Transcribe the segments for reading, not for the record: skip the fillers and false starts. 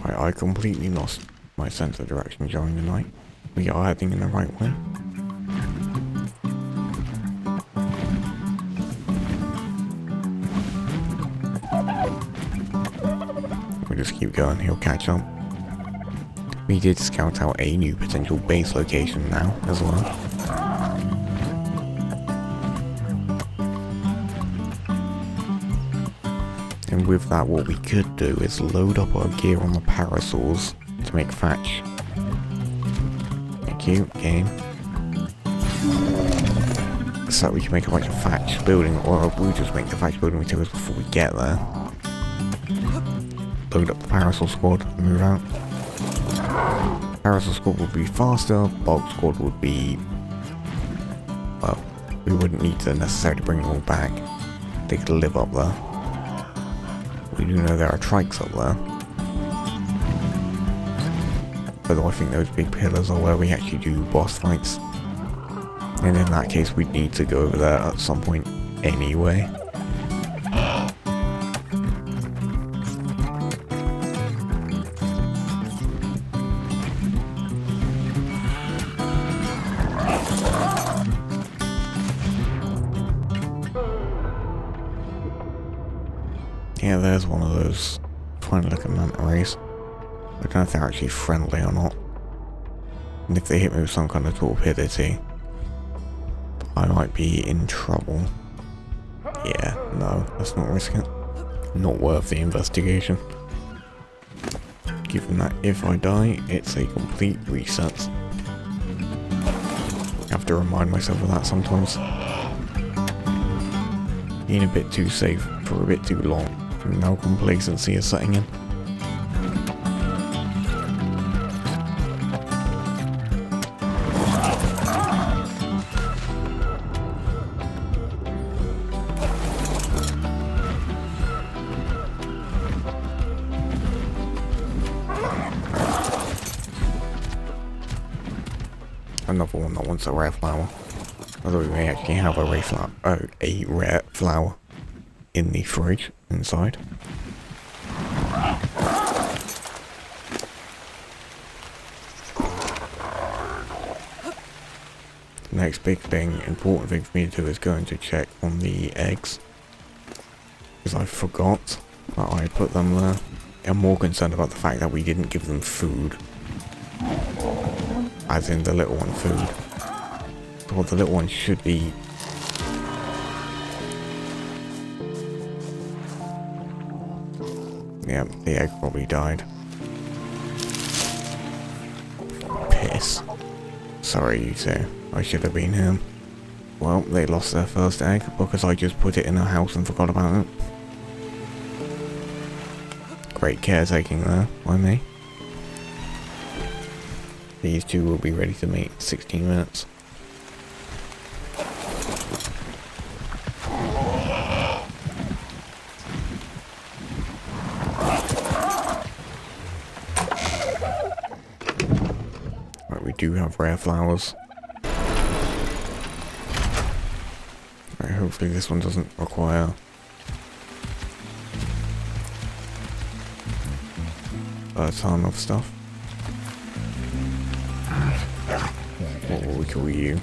Right, I completely lost my sense of direction during the night. We are heading in the right way. We just keep going, he'll catch up. We did scout out a new potential base location now as well. And with that, what we could do is load up our gear on the parasols to make thatch. Thank you, game. So that we can make a bunch of thatch building, or we'll just make the thatch building materials before we get there. Load up the parasol squad and move out. Parasol squad would be faster, bulk squad would be... well, we wouldn't need to necessarily bring them all back. They could live up there. We do know there are trikes up there. Although I think those big pillars are where we actually do boss fights. And in that case we'd need to go over there at some point anyway. Yeah, there's one of those trying to look at manta rays. I don't know if they're actually friendly or not. And if they hit me with some kind of torpidity, I might be in trouble. Yeah, no, let's not risk it. Not worth the investigation. Given that if I die, it's a complete reset. I have to remind myself of that sometimes. Being a bit too safe for a bit too long. Now complacency is setting in. Another one that wants a rare flower. Although we may actually have a rare flower in the fridge inside. The next big thing, important thing for me to do is going to check on the eggs. Because I forgot that I put them there. I'm more concerned about the fact that we didn't give them food. As in the little one food. Well, the little one should be... yeah, the egg probably died. Piss. Sorry, you two. I should have been here. Well, they lost their first egg because I just put it in a house and forgot about it. Great caretaking there by me. These two will be ready to mate in 16 minutes. Right, we do have rare flowers. Right, hopefully this one doesn't require a ton of stuff. What will we call you?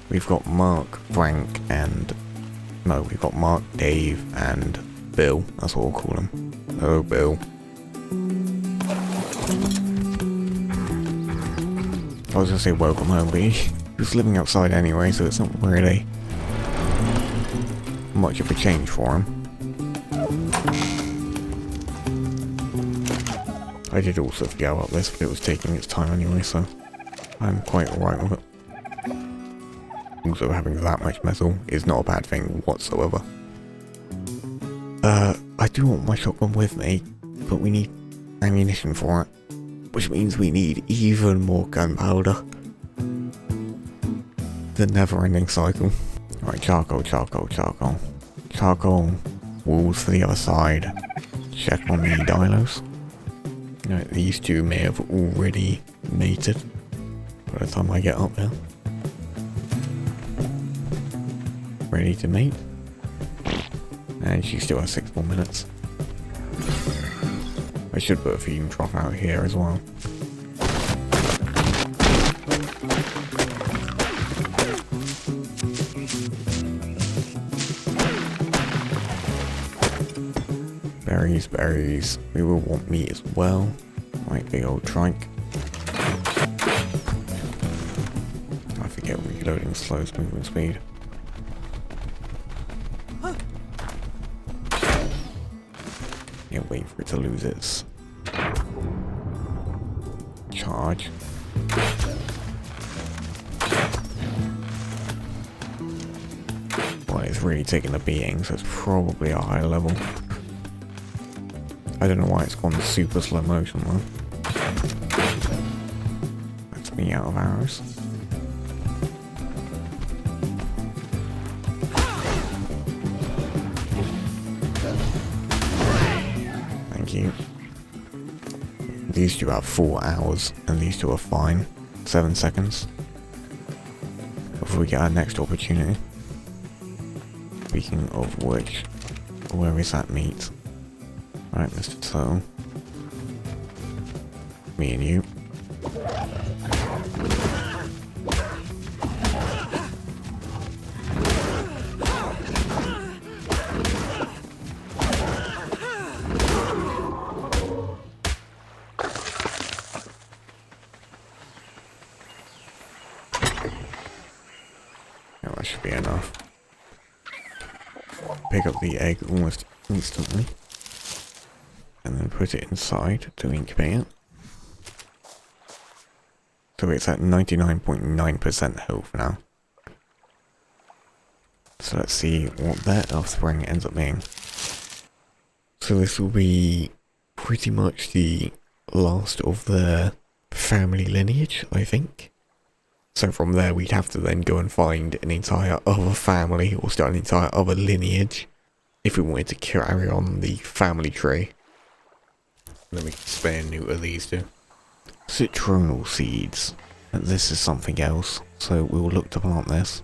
We've got Mark, Frank, and... no, we've got Mark, Dave, and Bill. That's what we'll call him. Hello, Bill. I was gonna say welcome home, but he's living outside anyway, so it's not really much of a change for him. I did also go up this, but it was taking its time anyway, so I'm quite alright with it. Also, having that much metal is not a bad thing whatsoever. I do want my shotgun with me, but we need ammunition for it. Which means we need even more gunpowder. The never-ending cycle. Right, charcoal, charcoal, charcoal. Charcoal, walls to the other side. Check on the dilos. Right, these two may have already mated by the time I get up there. Ready to mate. And she still has 6 more minutes. I should put a feeding trough out here as well. Berries, berries. We will want meat as well. Right, big old trike. I forget reloading slows movement speed. Yeah, wait for it to lose its charge. Well, it's really taking a beating, so it's probably a higher level. I don't know why it's gone super slow motion though. That's me out of arrows. Thank you. These two have 4 hours, and these two are fine. 7 seconds. Before we get our next opportunity. Speaking of which, where is that meat? Right, Mr. Turtle. Me and you. Yeah, that should be enough. Pick up the egg almost instantly. And then put it inside to incubate it. So it's at 99.9% health now. So let's see what their offspring ends up being. So this will be pretty much the last of their family lineage, I think. So from there we'd have to then go and find an entire other family or start an entire other lineage if we wanted to carry on the family tree. Then we can spare and neuter these two. Citronal seeds. This is something else, so we will look to plant this.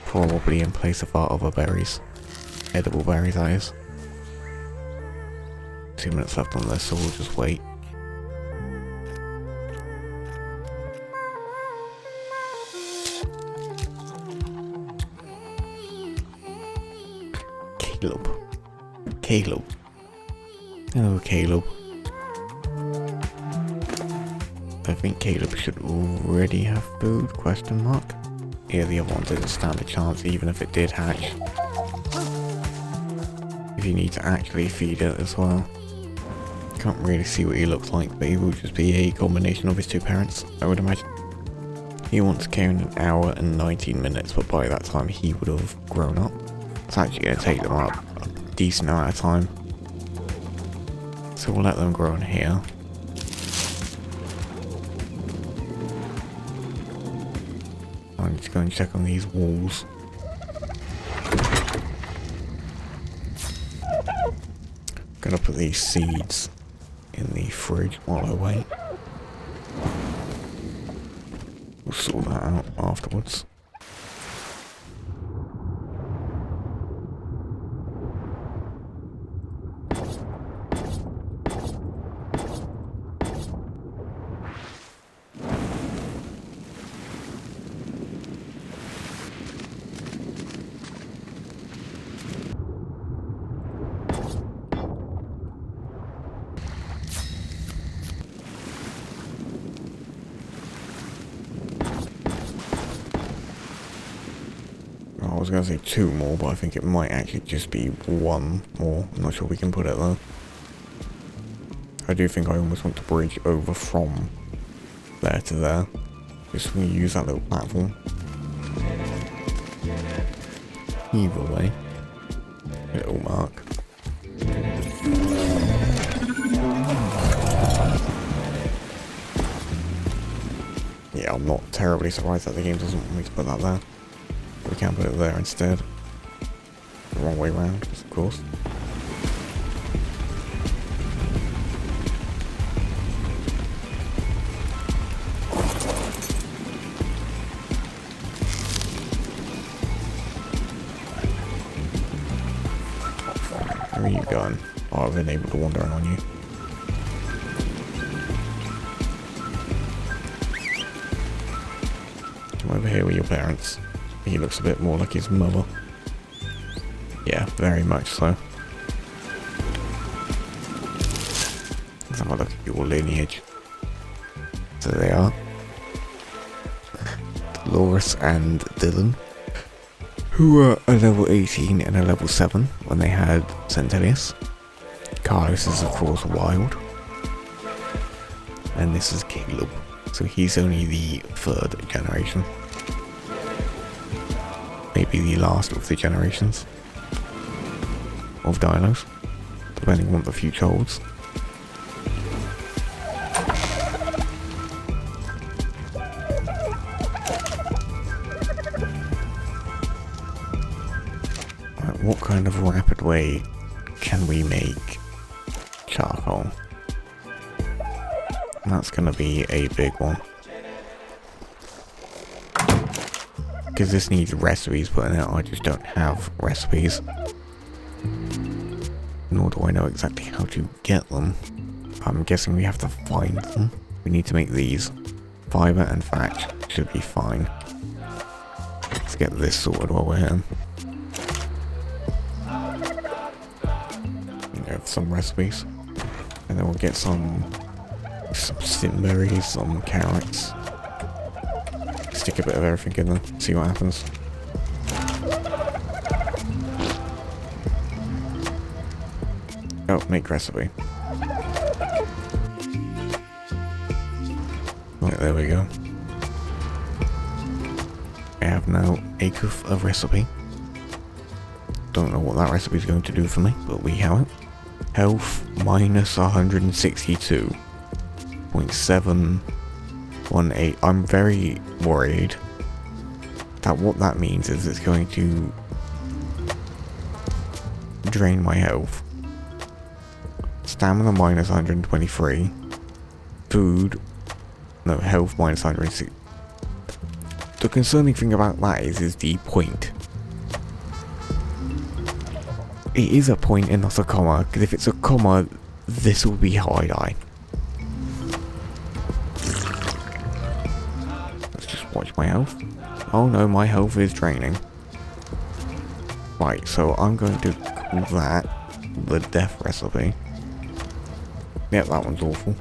Probably in place of our other berries. Edible berries, that is. 2 minutes left on this, so we'll just wait. Caleb. Hello, Caleb. I think Caleb should already have food, question mark. Yeah, the other one didn't stand a chance even if it did hatch. If you need to actually feed it as well. Can't really see what he looks like, but he will just be a combination of his two parents, I would imagine. He wants to carry in an hour and 19 minutes, but by that time he would have grown up. It's actually going to take them up a decent amount of time. So we'll let them grow in here. I need to go and check on these walls. Gonna put these seeds in the fridge while I wait. We'll sort that out afterwards. I was going to say 2 more, but I think it might actually just be 1 more. I'm not sure we can put it though. I do think I almost want to bridge over from there to there. Just when you use that little platform. Either way. Little mark. Yeah, I'm not terribly surprised that the game doesn't want me to put that there. We can put it there instead. The wrong way around, of course. Where are you going? Oh, I've been able to wander in on you. over here with your parents. He looks a bit more like his mother. Yeah, very much so. Let's have a look at your lineage. So they are Dolores and Dylan, who were a level 18 and a level 7 when they had Centellius. Carlos is of course wild. And this is Caleb. So he's only the 3rd generation. Maybe the last of the generations of dinos, depending on what the future holds. Right, what kind of rapid way can we make charcoal? That's gonna be a big one. Because this needs recipes put in it, I just don't have recipes. Nor do I know exactly how to get them. I'm guessing we have to find them. We need to make these. Fiber and thatch should be fine. Let's get this sorted while we're here. We have some recipes. And then we'll get some stimberries, some carrots. Stick a bit of everything in there, see what happens. Oh, make recipe. Right, there we go. I have now a cup of recipe. Don't know what that recipe is going to do for me, but we have it. Health minus 162.718. I'm very worried that what that means is it's going to drain my health. Stamina minus 123. Food. No, health minus 160. The concerning thing about that is the point. It is a point and not a comma, because if it's a comma, this will be how I die. Let's just watch my health. Oh no, my health is draining. Right, so I'm going to call that the death recipe. Yep, that one's awful.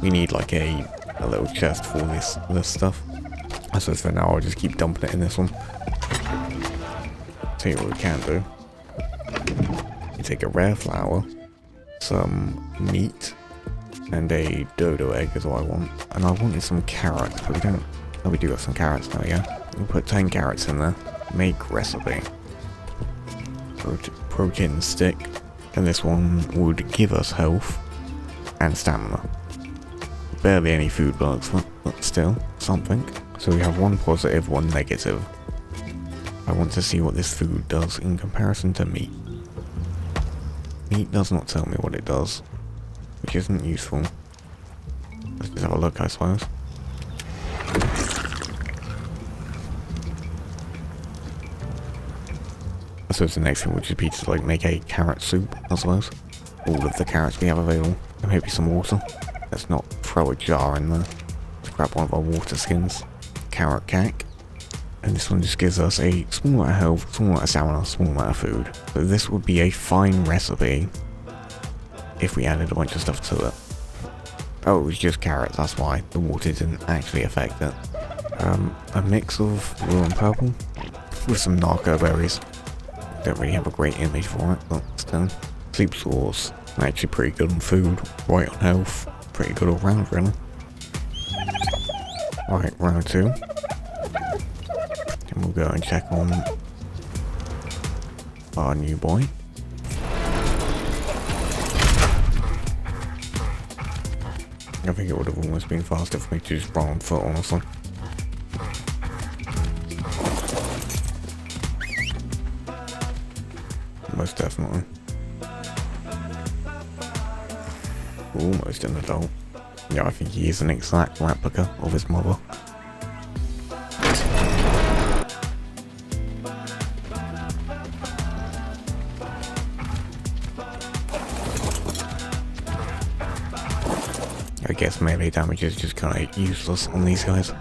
We need like a little chest for this stuff. I suppose for now I'll just keep dumping it in this one. Tell you what we can do. You take a rare flower, some meat, and a dodo egg is what I want. And I wanted some carrots, but we don't. Oh, we do got some carrots now, yeah. We'll put 10 carrots in there. Make recipe. Protein stick. And this one would give us health and stamina. Barely any food bugs, but still, something. So we have one positive, one negative. I want to see what this food does in comparison to meat. Meat does not tell me what it does, which isn't useful. Let's just have a look, I suppose. I suppose the next thing would just be to like make a carrot soup, I suppose. All of the carrots we have available. And maybe some water. Let's not throw a jar in there. Let's grab one of our water skins. Carrot cack. And this one just gives us a small amount of health, small amount of stamina, small amount of food. So this would be a fine recipe if we added a bunch of stuff to it. Oh, it was just carrots, that's why. The water didn't actually affect it. A mix of blue and purple with some narco berries. Don't really have a great image for it, but still. Sleep source. Actually pretty good on food, right on health. Pretty good all round, really. Right, round 2. And we'll go and check on our new boy. I think it would have almost been faster for me to just run on foot, honestly. Most definitely. Almost an adult. Yeah, I think he is an exact replica of his mother. I guess melee damage is just kind of useless on these guys.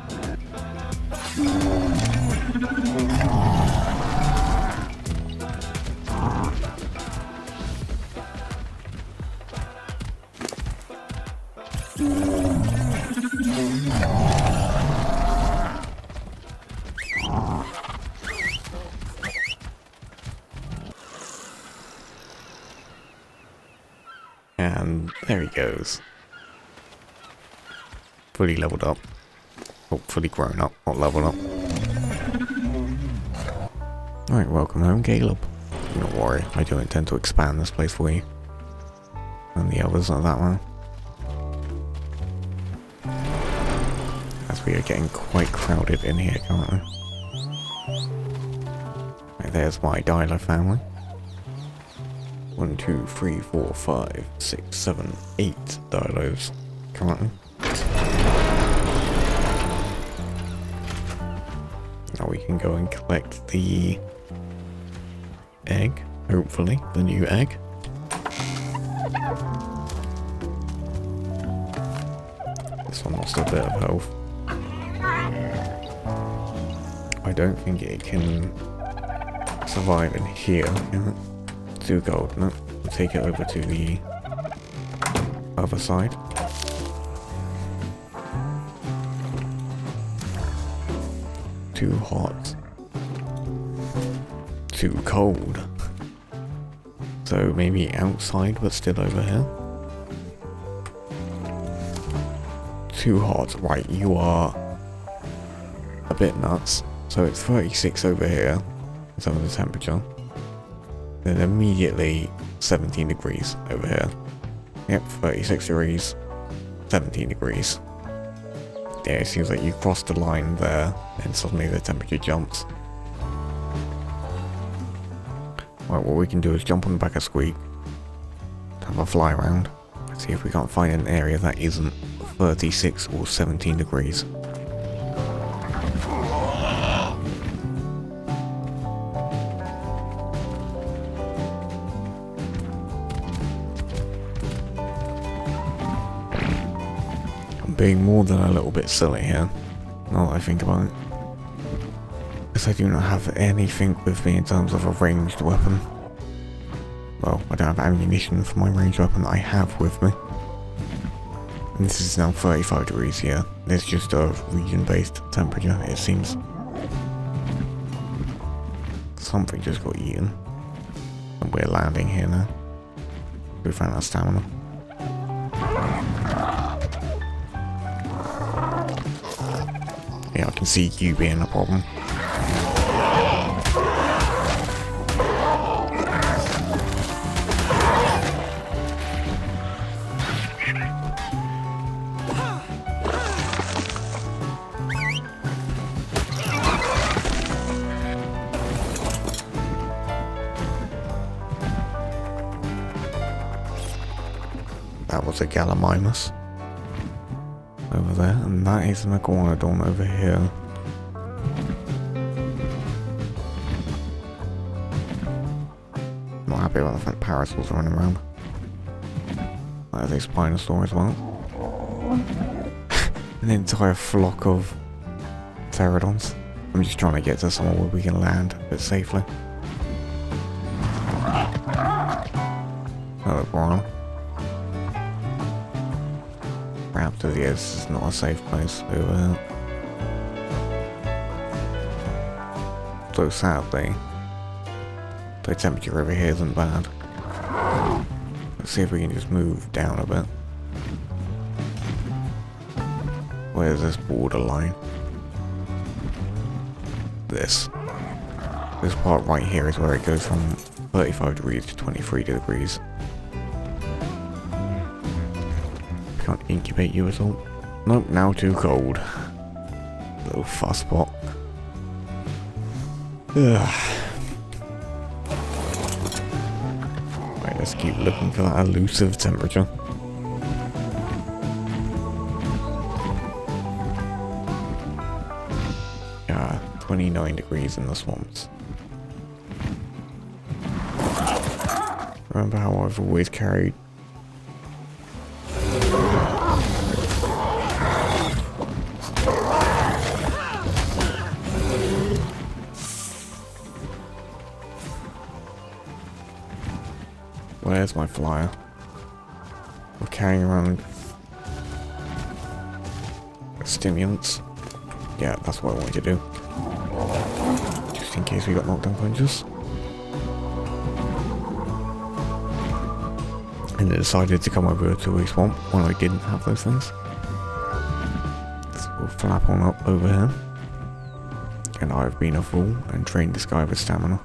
And there he goes. Fully leveled up. Or fully grown up, not leveled up. Alright, welcome home, Caleb. Do not worry, I do intend to expand this place for you. And the others are that one. As we are getting quite crowded in here currently. Right, there's my Dialer family. 1, 2, 3, 4, 5, 6, 7, 8 Dialos currently. Now we can go and collect the egg, hopefully, the new egg. This one lost a bit of health. I don't think it can survive in here. Yeah. 2 gold, no. We'll take it over to the other side. Too hot. Too cold. So maybe outside, but still over here. Too hot. Right, you are a bit nuts. So it's 36 over here in terms of the temperature. Then immediately 17 degrees over here. Yep, 36 degrees, 17 degrees. Yeah, it seems like you crossed the line there and suddenly the temperature jumps. Right, what we can do is jump on the back of Squeak, have a fly around, see if we can't find an area that isn't 36 or 17 degrees. Being more than a little bit silly here, now that I think about it. Because I do not have anything with me in terms of a ranged weapon. Well, I don't have ammunition for my ranged weapon that I have with me. And this is now 35 degrees here. It's just a region-based temperature, it seems. Something just got eaten. And we're landing here now. We found our stamina. Yeah, I can see you being a problem. That was a Gallimimus over there, and that is an Iguanodon over here. Not happy about the fact Parasaurs are running around. That is a Spinosaur as well. An entire flock of Pterodons. I'm just trying to get to somewhere where we can land a bit safely. Another Iguana. Raptors, yes, this is not a safe place over here. So sadly, the temperature over here isn't bad. Let's see if we can just move down a bit. Where's this borderline? This part right here is where it goes from 35 degrees to 23 degrees. Can't incubate you at all. Nope, now too cold. Little fusspot. Ugh. Right, let's keep looking for that elusive temperature. Yeah, 29 degrees in the swamps. Remember how I've always carried Where's my flyer? We're carrying around Stimulants. Yeah, that's what I wanted to do. Just in case we got knockdown punches. And I decided to come over to a swamp when I didn't have those things. So we'll flap on up over here. And I've been a fool and trained this guy with stamina.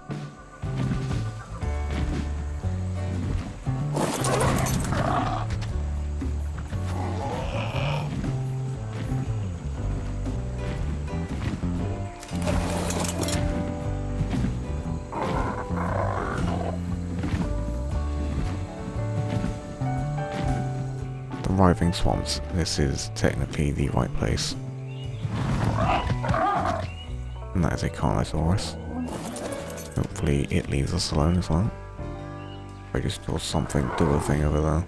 Thriving swamps. This is technically the right place. And that is a Carnosaurus. Hopefully it leaves us alone as well. I just saw something do a thing over there.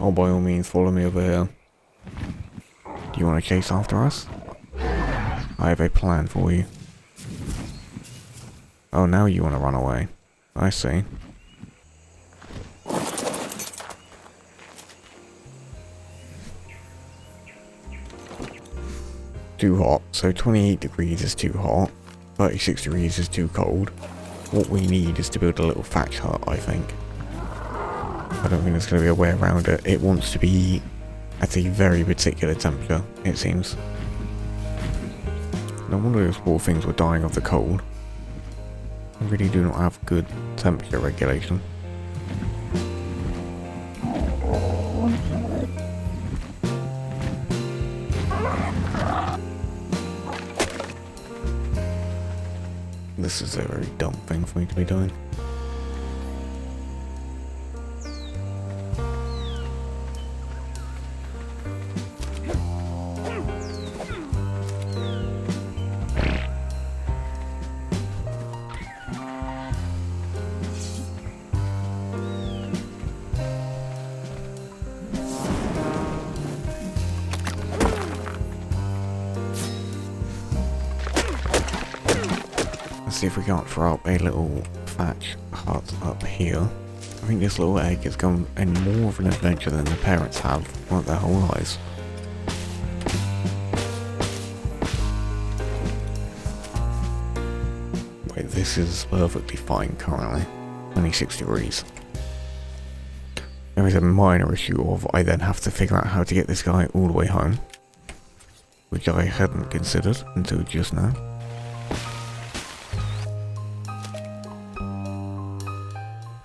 Oh, by all means, follow me over here. Do you want to chase after us? I have a plan for you. Oh, now you want to run away. I see. Too hot. So 28 degrees is too hot. 36 degrees is too cold. What we need is to build a little thatch hut, I think. I don't think there's going to be a way around it. It wants to be at a very particular temperature, it seems. No wonder those poor things were dying of the cold. I really do not have good temperature regulation. This is a very dumb thing for me to be doing. See if we can't throw up a little thatch hut up here. I think this little egg has gone in more of an adventure than the parents have like their whole lives. Wait, this is perfectly fine currently. 26 degrees. There is a minor issue of I then have to figure out how to get this guy all the way home, which I hadn't considered until just now.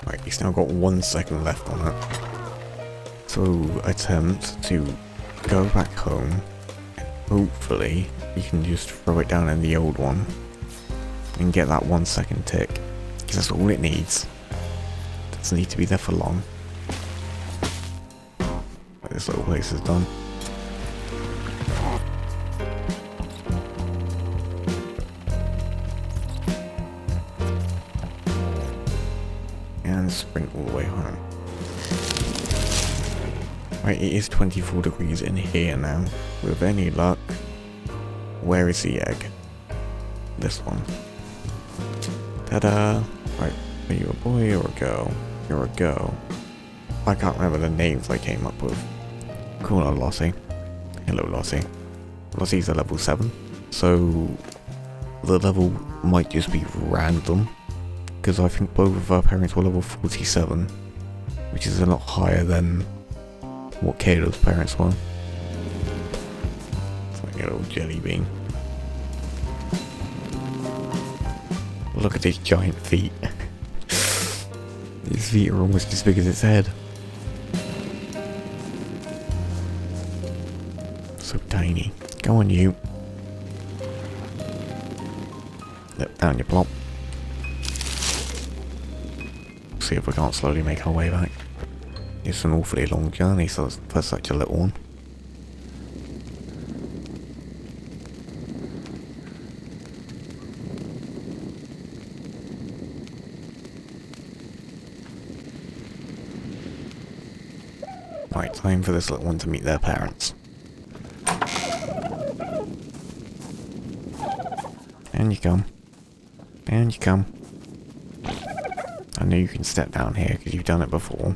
Right, he's now got 1 second left on it. So attempt to go back home, and hopefully you can just throw it down in the old one and get that 1 second tick, because that's all it needs. It doesn't need to be there for long. Right, this little place is done. And sprint all the way home. Right, it is 24 degrees in here now. With any luck, where is the egg? This one. Ta-da! Right, are you a boy or a girl? You're a girl. I can't remember the names I came up with. Call her Lossie. Hello, Lossie. Lossie's a level 7, so the level might just be random, because I think both of our parents were level 47, which is a lot higher than what Kayla's parents were. It's like a little jelly bean. Look at his giant feet. His feet are almost as big as its head. So tiny. Go on, you. Yep, down you plop. See if we can't slowly make our way back. It's an awfully long journey for such a little one. Time for this little one to meet their parents. And you come. And you come. I know you can step down here because you've done it before.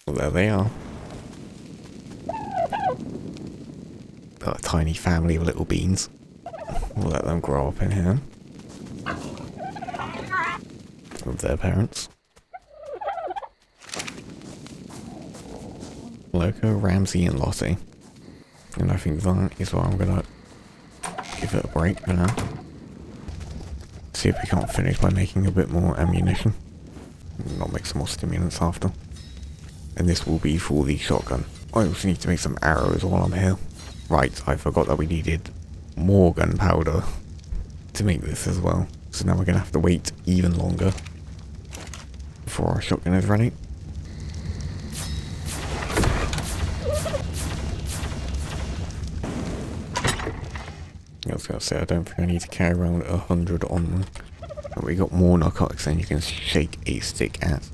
Well, there they are. Got a tiny family of little beans. We'll let them grow up in here. With their parents. Loco, Ramsey and Lottie. And I think that is why I'm gonna give it a break for now. See if we can't finish by making a bit more ammunition. Not make some more stimulants after. And this will be for the shotgun. I also need to make some arrows while I'm here. Right, I forgot that we needed more gunpowder to make this as well. So now we're gonna have to wait even longer before our shotgun is ready. I was gonna say, I don't think I need to carry around 100 on them. But we got more narcotics than you can shake a stick at.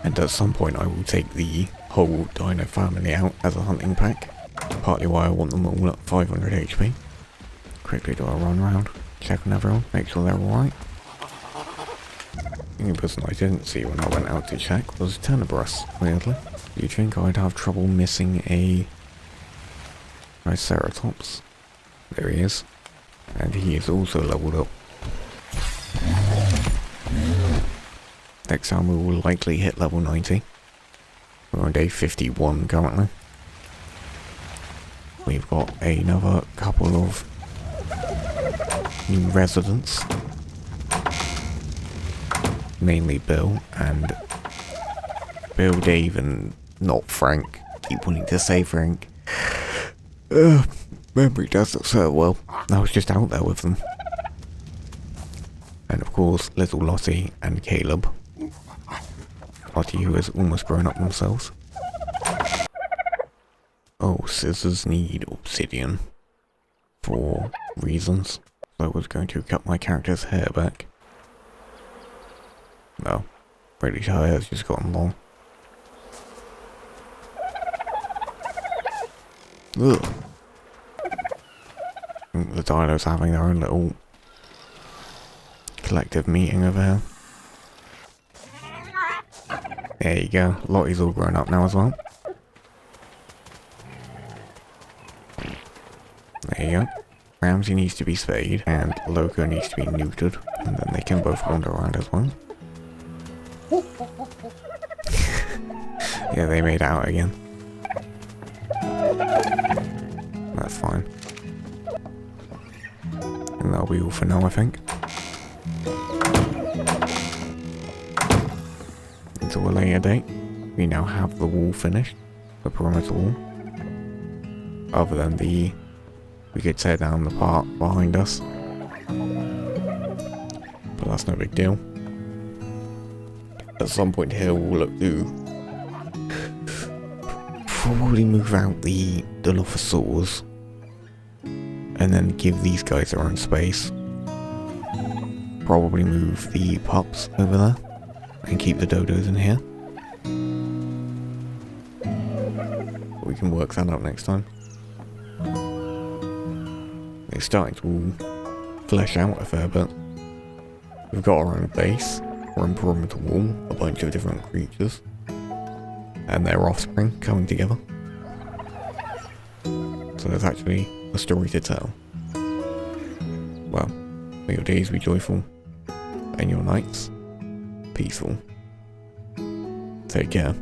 And at some point I will take the whole dino family out as a hunting pack. Partly why I want them all at 500 HP. Quickly do a run round, check on everyone, make sure they're alright. The only person I didn't see when I went out to check was Tenebris, weirdly. You think I'd have trouble missing a Triceratops? There he is. And he is also leveled up. Next time we will likely hit level 90. We're on day 51 currently. We've got another couple of new residents. Mainly Bill, Dave, and not Frank. Keep wanting to say Frank. Memory doesn't serve well. I was just out there with them. And of course, little Lottie and Caleb. Lottie, who has almost grown up themselves. Oh, scissors need obsidian. For reasons. So I was going to cut my character's hair back. No. Pretty sure her hair's just gotten long. Ugh. The dinos having their own little collective meeting over here. There you go. Lottie's all grown up now as well. There you go. Ramsey needs to be spayed and Loco needs to be neutered, and then they can both wander around as well. Yeah, they made out again. That's fine. And that'll be all for now, I think. Until a later date, we now have the wall finished, the perimeter wall. Other than we could tear down the part behind us. But that's no big deal. At some point here we'll look to probably move out the Dilophosaurs and then give these guys their own space. Probably move the pups over there and keep the dodos in here. We can work that out next time. It's starting to flesh out a fair bit. We've got our own base, our own perimeter wall, a bunch of different creatures, and their offspring coming together. So there's actually a story to tell. Well, may your days be joyful, and your nights peaceful. Take care.